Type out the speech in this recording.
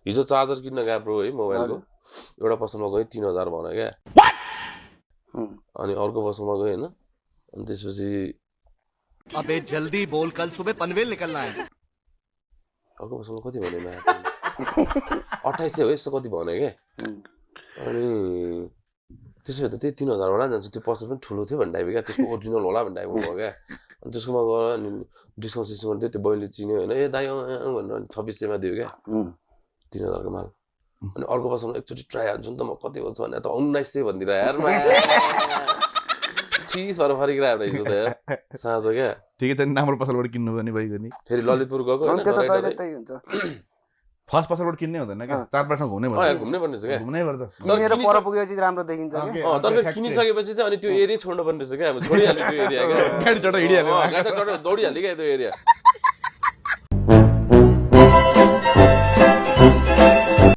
हिजो चार्जर किन्न गएको ब्रो है मोबाइलको एउटा पसलमा गएँ 3000 भन्यो क्या अनि अर्को पसलमा गएँ होइन अनि त्यसपछि अबे जल्दी बोल कल सुबह पनवेल निकलना है अर्को पसलमा कति भने 2800 हो यस्तो कति भने क्या अनि त्यसो भए त त्यही 3000 होला जान्छ त्यो पसल पनि ठुलो थियो भन्ने टाइप क्या त्यसको ओरिजिनल होला भन्ने टाइपको भयो क्या अनि त्यसकोमा गएर अनि डिस्काउन्ट सिस्काउन्ट थियो त्यो बहिनीले चिन्यो होइन ए दाइ भनेर 2600 मा दियो क्या 3000 को माल अनि अर्को पसलमा एकचोटि ट्राई हान्छु नि त म कति हुन्छ भने त 1900 भनिदिएर यार चिज भएर फर्किरहेको रहेछ त यार साँझ क्या ठिकै छ नि राम्रो पसलबाट किन्नु पनि भइगयो नि फेरि ललितपुर गएको अनि त्यो त होइन टोयलेटै हुन्छ फर्स्ट पसलबाट किन्नै हुँदैन क्या चार पाँचमा घुम्नै पर्छ यार घुम्नै पर्ने रहेछ क्या घुम्नै पर्छ किनेर पर पुगेपछि राम्रो देखिन्छ के तर फेरि किनिसकेपछि चाहिँ अनि त्यो एरिया छोड्नु पर्ने रहेछ क्या अब छोडिहाल्यो त्यो एरिया क्या गाडी चढ हिँडिहाल्यो गाडी चढ दौडिहाल्यो क्या त्यो एरिया